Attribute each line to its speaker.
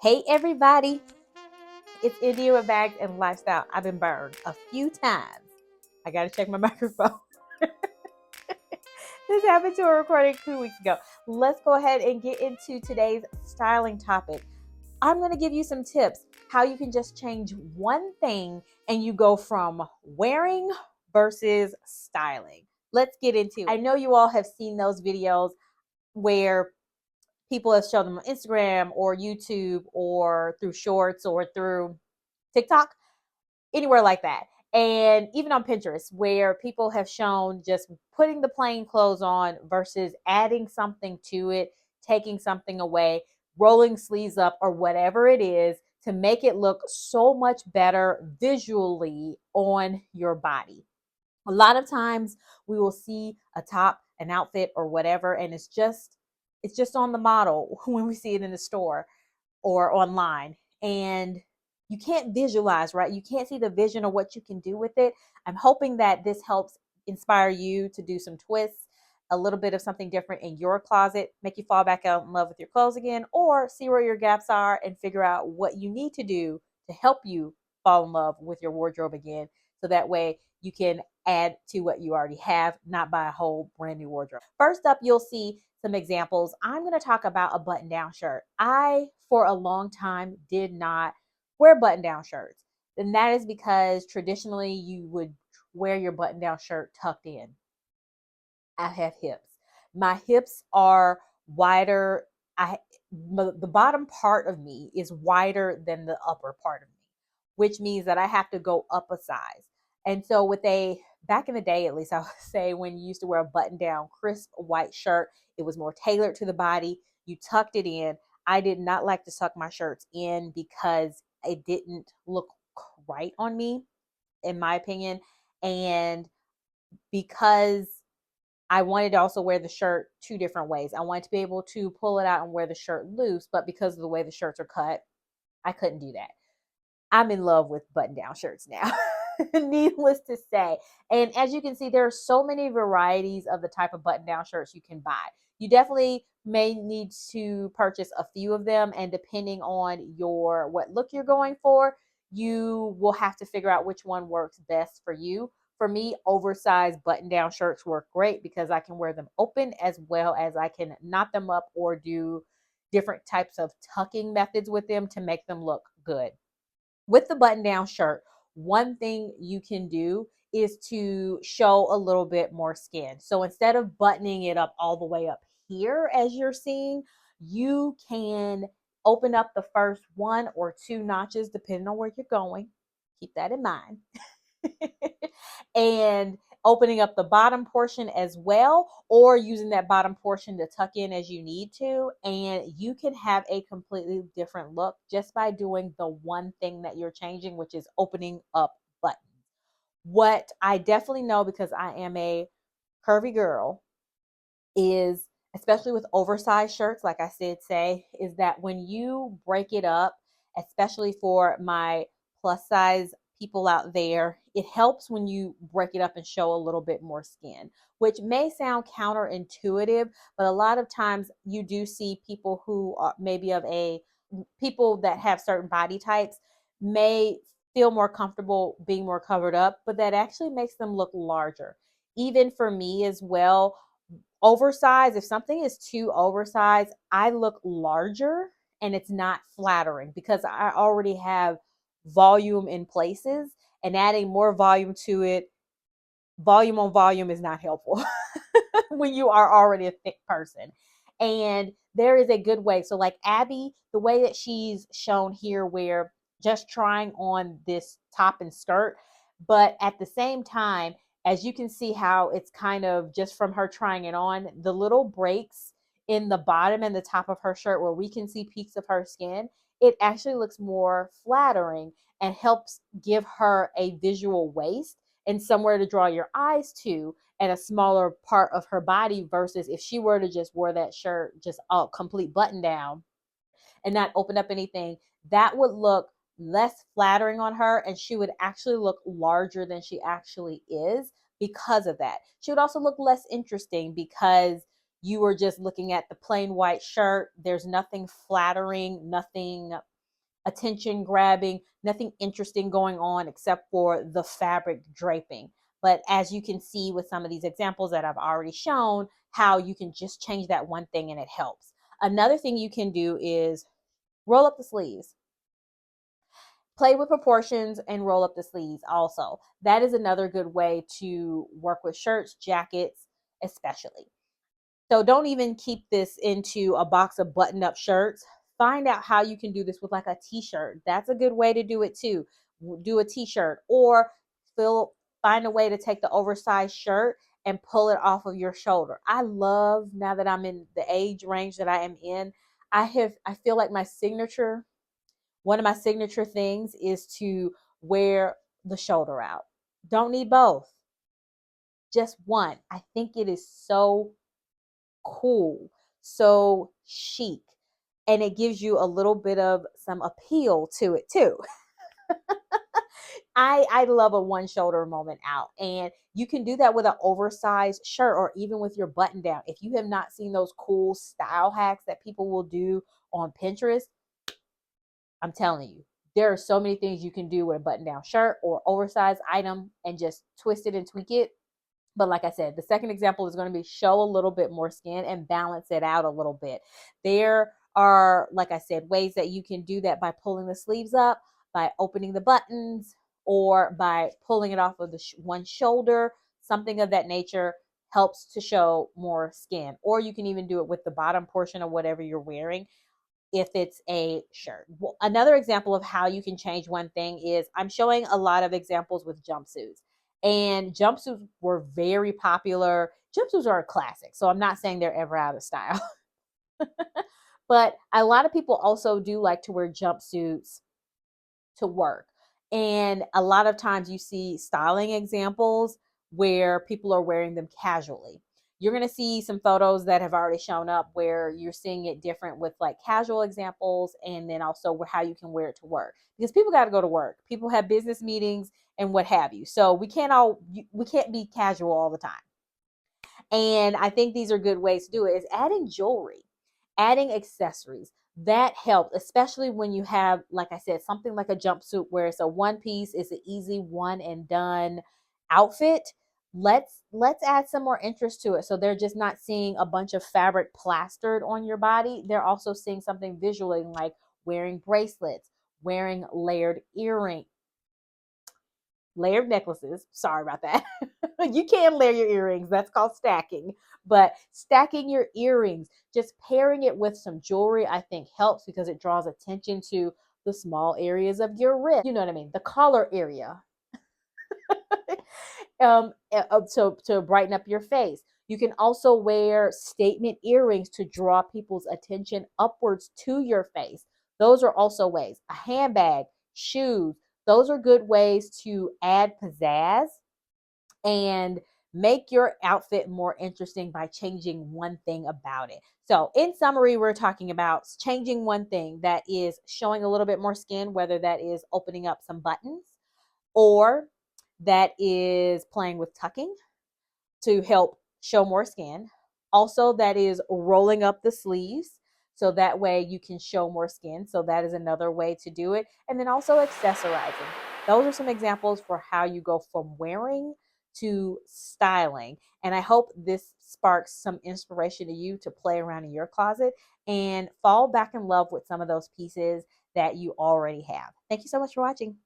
Speaker 1: Hey everybody, it's India with Bags and Lifestyle. I've been burned a few times. I gotta check my microphone. This happened to a recording 2 weeks ago. Let's go ahead and get into today's styling topic. I'm gonna give you some tips how you can just change one thing and you go from wearing versus styling. Let's get into it. I know you all have seen those videos where people have shown them on Instagram or YouTube or through shorts or through TikTok, anywhere like that. And even on Pinterest, where people have shown just putting the plain clothes on versus adding something to it, taking something away, rolling sleeves up, or whatever it is to make it look so much better visually on your body. A lot of times we will see a top, an outfit, or whatever, and it's just on the model when we see it in the store or online, and you can't visualize, right? You can't see the vision of what you can do with it. I'm hoping that this helps inspire you to do some twists, a little bit of something different in your closet, make you fall back out in love with your clothes again, or see where your gaps are and figure out what you need to do to help you fall in love with your wardrobe again. So that way you can add to what you already have, not buy a whole brand new wardrobe. First up, you'll see some examples. I'm going to talk about a button down shirt. I, for a long time, did not wear button down shirts. And that is because traditionally you would wear your button down shirt tucked in. I have hips. My hips are wider. The bottom part of me is wider than the upper part of me, which means that I have to go up a size. And so back in the day, at least I would say, when you used to wear a button down crisp white shirt, it was more tailored to the body. You tucked it in. I did not like to tuck my shirts in because it didn't look right on me, in my opinion. And because I wanted to also wear the shirt two different ways. I wanted to be able to pull it out and wear the shirt loose, but because of the way the shirts are cut, I couldn't do that. I'm in love with button down shirts now, needless to say. And as you can see, there are so many varieties of the type of button down shirts you can buy. You definitely may need to purchase a few of them, and depending on what look you're going for, you will have to figure out which one works best for you. For me, oversized button down shirts work great because I can wear them open as well as I can knot them up or do different types of tucking methods with them to make them look good. With the button down shirt, one thing you can do is to show a little bit more skin. So instead of buttoning it up all the way up here, as you're seeing, you can open up the first one or two notches, depending on where you're going. Keep that in mind. And opening up the bottom portion as well, or using that bottom portion to tuck in as you need to. And you can have a completely different look just by doing the one thing that you're changing, which is opening up buttons. What I definitely know, because I am a curvy girl, is, especially with oversized shirts, like I said, is that when you break it up, especially for my plus size people out there, it helps when you break it up and show a little bit more skin, which may sound counterintuitive, but a lot of times you do see people who are maybe people that have certain body types may feel more comfortable being more covered up, but that actually makes them look larger. Even for me as well, oversized, if something is too oversized, I look larger and it's not flattering because I already have volume in places, and adding more volume to it, volume on volume, is not helpful when you are already a thick person. And there is a good way. So like Abby, the way that she's shown here, where just trying on this top and skirt, but at the same time, as you can see how it's kind of just from her trying it on, the little breaks in the bottom and the top of her shirt where we can see peaks of her skin, it actually looks more flattering and helps give her a visual waist and somewhere to draw your eyes to, and a smaller part of her body, versus if she were to just wear that shirt just a complete button down and not open up anything, that would look less flattering on her, and she would actually look larger than she actually is because of that. She would also look less interesting because you are just looking at the plain white shirt. There's nothing flattering, nothing attention grabbing, nothing interesting going on except for the fabric draping. But as you can see with some of these examples that I've already shown, how you can just change that one thing and it helps. Another thing you can do is roll up the sleeves. Play with proportions and roll up the sleeves also. That is another good way to work with shirts, jackets, especially. So don't even keep this into a box of button-up shirts. Find out how you can do this with like a t-shirt. That's a good way to do it too. Do a t-shirt, or find a way to take the oversized shirt and pull it off of your shoulder. I love, now that I'm in the age range that I am in, I feel like one of my signature things is to wear the shoulder out. Don't need both. Just one. I think it is so cool, so chic, and it gives you a little bit of some appeal to it too. I love a one shoulder moment out, and you can do that with an oversized shirt or even with your button down. If you have not seen those cool style hacks that people will do on Pinterest, I'm telling you, there are so many things you can do with a button down shirt or oversized item and just twist it and tweak it. But like I said, the second example is going to be show a little bit more skin and balance it out a little bit. There are, like I said, ways that you can do that by pulling the sleeves up, by opening the buttons, or by pulling it off of the one shoulder. Something of that nature helps to show more skin. Or you can even do it with the bottom portion of whatever you're wearing if it's a shirt. Well, another example of how you can change one thing is I'm showing a lot of examples with jumpsuits. And jumpsuits were very popular. Jumpsuits are a classic, so I'm not saying they're ever out of style. But a lot of people also do like to wear jumpsuits to work. And a lot of times you see styling examples where people are wearing them casually. You're going to see some photos that have already shown up where you're seeing it different with like casual examples, and then also how you can wear it to work, because people got to go to work. People have business meetings and what have you. So we can't be casual all the time. And I think these are good ways to do it, is adding jewelry, adding accessories. That helps, especially when you have, like I said, something like a jumpsuit where it's a one piece, it's an easy one and done outfit. Let's add some more interest to it. So they're just not seeing a bunch of fabric plastered on your body. They're also seeing something visually, like wearing bracelets, wearing layered necklaces. Sorry about that. You can layer your earrings. That's called stacking. But stacking your earrings, just pairing it with some jewelry, I think helps, because it draws attention to the small areas of your wrist. You know what I mean? The collar area. To brighten up your face. You can also wear statement earrings to draw people's attention upwards to your face. Those are also ways. A handbag, shoes, those are good ways to add pizzazz and make your outfit more interesting by changing one thing about it. So in summary, we're talking about changing one thing that is showing a little bit more skin, whether that is opening up some buttons or that is playing with tucking to help show more skin. Also, that is rolling up the sleeves so that way you can show more skin. So that is another way to do it. And then also accessorizing. Those are some examples for how you go from wearing to styling. And I hope this sparks some inspiration to you to play around in your closet and fall back in love with some of those pieces that you already have. Thank you so much for watching.